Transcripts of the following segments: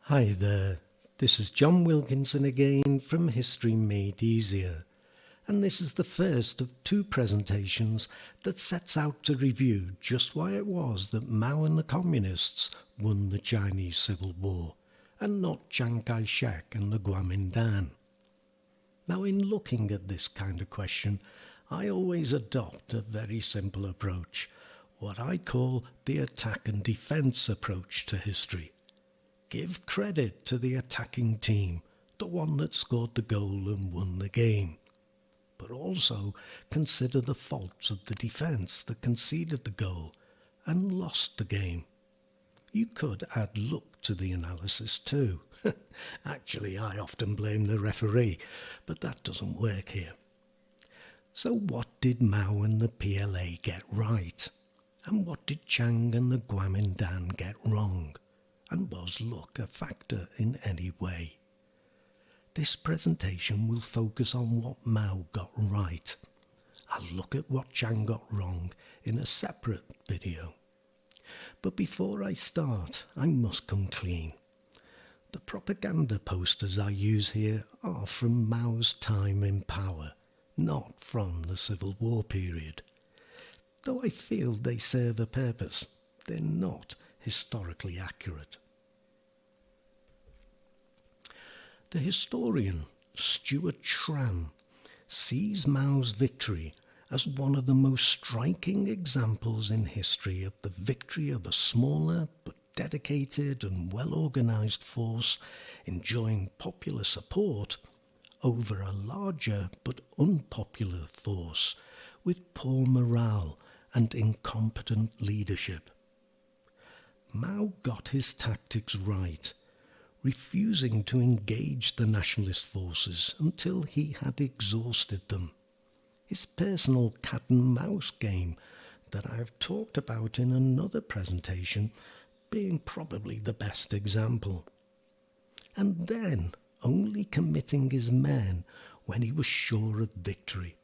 Hi there, this is John Wilkinson again from History Made Easier, and this is the first of two presentations that sets out to review just why it was that Mao and the Communists won the Chinese Civil War, and not Chiang Kai-shek and the Guomindang. Now, in looking at this kind of question, I always adopt a very simple approach, what I call the attack and defence approach to history. Give credit to the attacking team, the one that scored the goal and won the game. But also consider the faults of the defence that conceded the goal and lost the game. You could add luck to the analysis too. Actually, I often blame the referee, but that doesn't work here. So what did Mao and the PLA get right? And what did Chiang and the Guomindang get wrong? And was luck a factor in any way? This presentation will focus on what Mao got right. I'll look at what Chiang got wrong in a separate video. But before I start, I must come clean. The propaganda posters I use here are from Mao's time in power, not from the Civil War period. Though I feel they serve a purpose, they're not historically accurate. The historian Stuart Schramm sees Mao's victory as one of the most striking examples in history of the victory of a smaller but dedicated and well-organised force enjoying popular support over a larger but unpopular force with poor morale and incompetent leadership. Mao got his tactics right, refusing to engage the nationalist forces until he had exhausted them. His personal cat-and-mouse game that I have talked about in another presentation being probably the best example. And then only committing his men when he was sure of victory.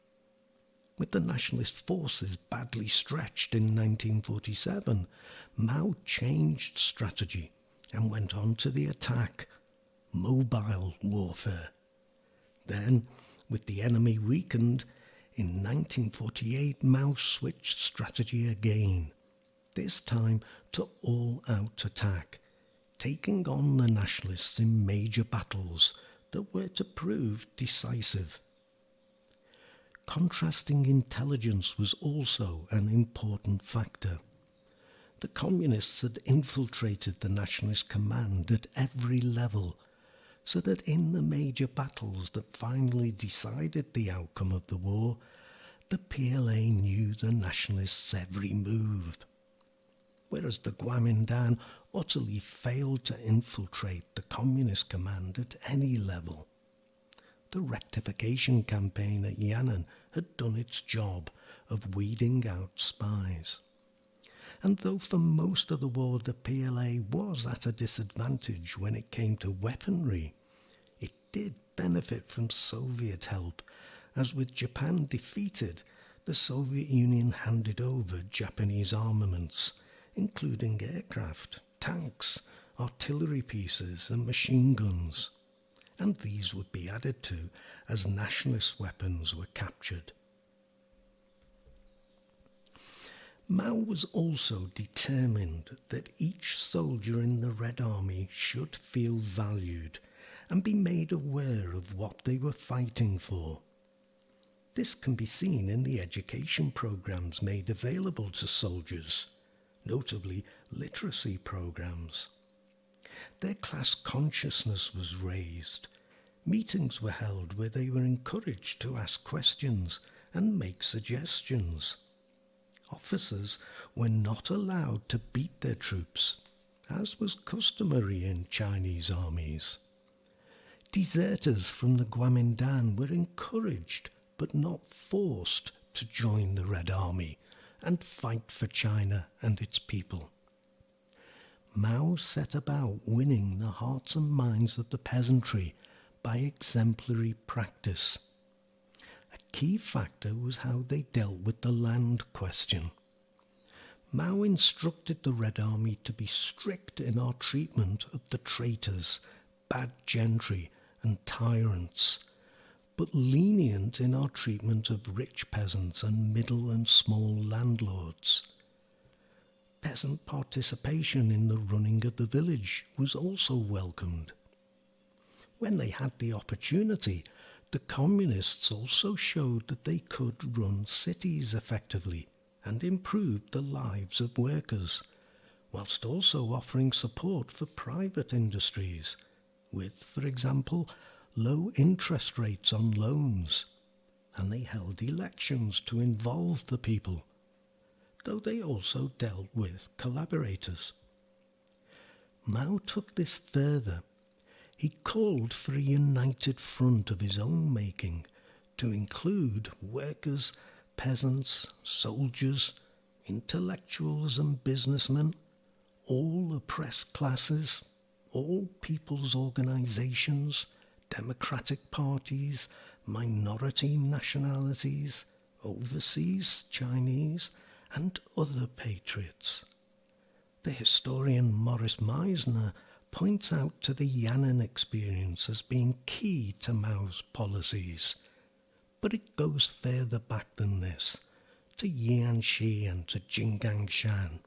With the nationalist forces badly stretched in 1947, Mao changed strategy and went on to the attack, mobile warfare. Then, with the enemy weakened, in 1948 Mao switched strategy again, this time to all-out attack, taking on the nationalists in major battles that were to prove decisive. Contrasting intelligence was also an important factor. The communists had infiltrated the nationalist command at every level, so that in the major battles that finally decided the outcome of the war, the PLA knew the nationalists' every move, whereas the Guomindang utterly failed to infiltrate the communist command at any level. The rectification campaign at Yan'an had done its job of weeding out spies. And though for most of the war the PLA was at a disadvantage when it came to weaponry, it did benefit from Soviet help, as with Japan defeated, the Soviet Union handed over Japanese armaments, including aircraft, tanks, artillery pieces and machine guns. And these would be added to as nationalist weapons were captured. Mao was also determined that each soldier in the Red Army should feel valued and be made aware of what they were fighting for. This can be seen in the education programs made available to soldiers, notably literacy programs. Their class consciousness was raised. Meetings were held where they were encouraged to ask questions and make suggestions. Officers were not allowed to beat their troops, as was customary in Chinese armies. Deserters from the Guomindang were encouraged but not forced to join the Red Army and fight for China and its people. Mao set about winning the hearts and minds of the peasantry by exemplary practice. A key factor was how they dealt with the land question. Mao instructed the Red Army to be strict in our treatment of the traitors, bad gentry and tyrants, but lenient in our treatment of rich peasants and middle and small landlords. Peasant participation in the running of the village was also welcomed. When they had the opportunity, the communists also showed that they could run cities effectively and improve the lives of workers, whilst also offering support for private industries, with, for example, low interest rates on loans, and they held elections to involve the people, though they also dealt with collaborators. Mao took this further. He called for a united front of his own making to include workers, peasants, soldiers, intellectuals and businessmen, all oppressed classes, all people's organizations, democratic parties, minority nationalities, overseas Chinese, and other patriots. The historian Morris Meisner points out to the Yan'an experience as being key to Mao's policies, but it goes further back than this, to Jiangxi and to Jinggangshan.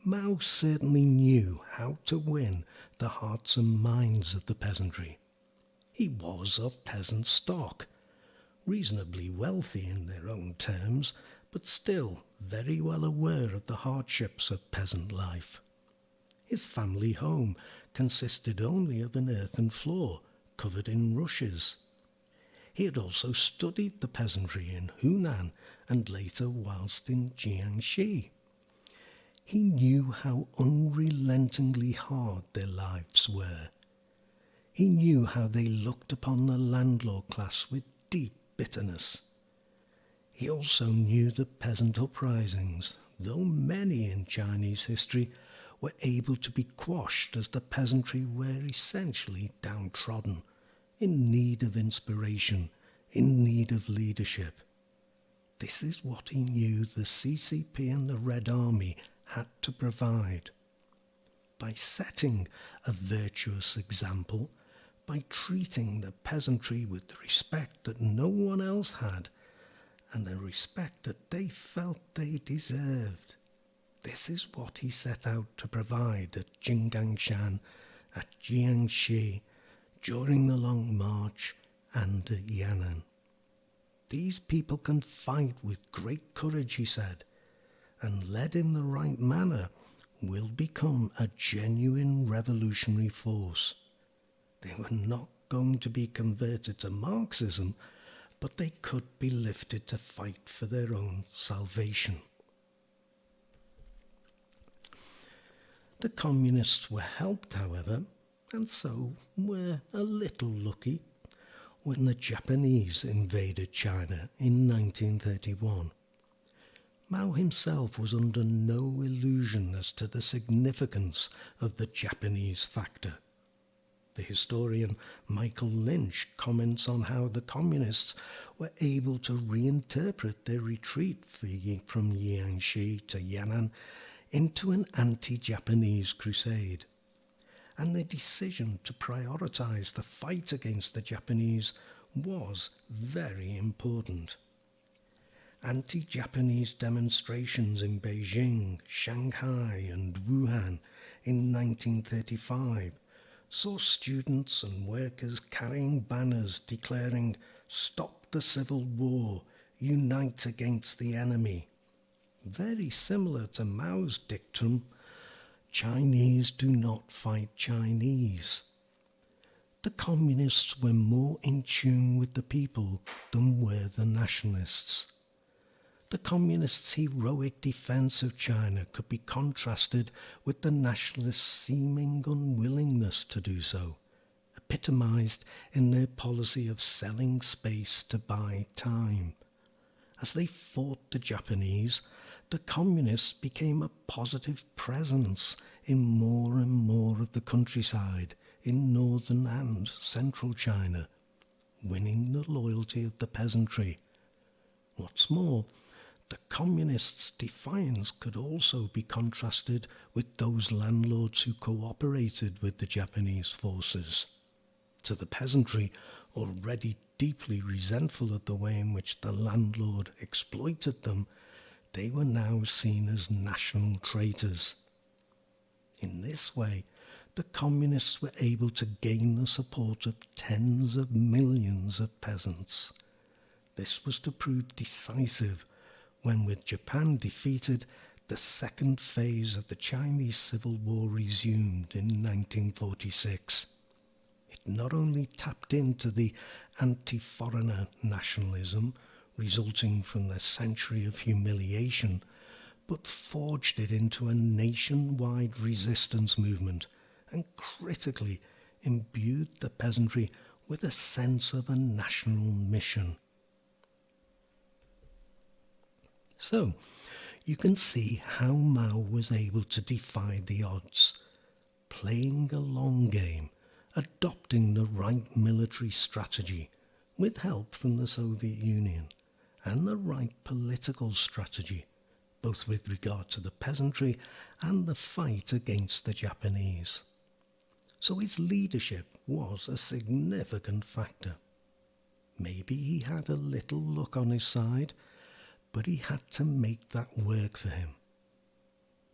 Mao certainly knew how to win the hearts and minds of the peasantry. He was of peasant stock, reasonably wealthy in their own terms, but still very well aware of the hardships of peasant life. His family home consisted only of an earthen floor covered in rushes. He had also studied the peasantry in Hunan and later whilst in Jiangxi. He knew how unrelentingly hard their lives were. He knew how they looked upon the landlord class with deep bitterness. He also knew the peasant uprisings, though many in Chinese history were able to be quashed as the peasantry were essentially downtrodden, in need of inspiration, in need of leadership. This is what he knew the CCP and the Red Army had to provide. By setting a virtuous example, by treating the peasantry with the respect that no one else had, and the respect that they felt they deserved. This is what he set out to provide at Jinggangshan, at Jiangxi, during the Long March, and at Yan'an. These people can fight with great courage, he said, and led in the right manner, will become a genuine revolutionary force. They were not going to be converted to Marxism, but they could be lifted to fight for their own salvation. The communists were helped, however, and so were a little lucky, when the Japanese invaded China in 1931. Mao himself was under no illusion as to the significance of the Japanese factor. The historian Michael Lynch comments on how the communists were able to reinterpret their retreat from Jiangxi to Yan'an into an anti-Japanese crusade, and their decision to prioritize the fight against the Japanese was very important. Anti-Japanese demonstrations in Beijing, Shanghai and Wuhan in 1935 saw students and workers carrying banners declaring, "Stop the Civil War, unite against the enemy." Very similar to Mao's dictum, "Chinese do not fight Chinese." The communists were more in tune with the people than were the nationalists. The communists' heroic defence of China could be contrasted with the nationalists' seeming unwillingness to do so, epitomised in their policy of selling space to buy time. As they fought the Japanese, the communists became a positive presence in more and more of the countryside in northern and central China, winning the loyalty of the peasantry. What's more, the communists' defiance could also be contrasted with those landlords who cooperated with the Japanese forces. To the peasantry, already deeply resentful of the way in which the landlord exploited them, they were now seen as national traitors. In this way, the communists were able to gain the support of tens of millions of peasants. This was to prove decisive when, with Japan defeated, the second phase of the Chinese Civil War resumed in 1946. It not only tapped into the anti-foreigner nationalism resulting from the century of humiliation, but forged it into a nationwide resistance movement and critically imbued the peasantry with a sense of a national mission. So, you can see how Mao was able to defy the odds, playing a long game, adopting the right military strategy, with help from the Soviet Union, and the right political strategy, both with regard to the peasantry and the fight against the Japanese. So his leadership was a significant factor. Maybe he had a little luck on his side, but he had to make that work for him.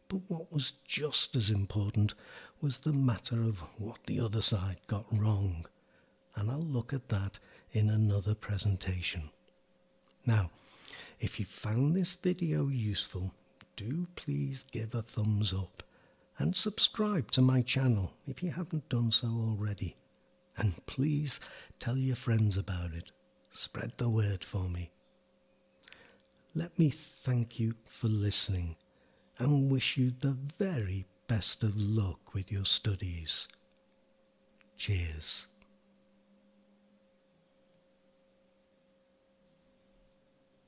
But what was just as important was the matter of what the other side got wrong, and I'll look at that in another presentation. Now, if you found this video useful, do please give a thumbs up and subscribe to my channel if you haven't done so already. And please tell your friends about it. Spread the word for me. Let me thank you for listening and wish you the very best of luck with your studies. Cheers.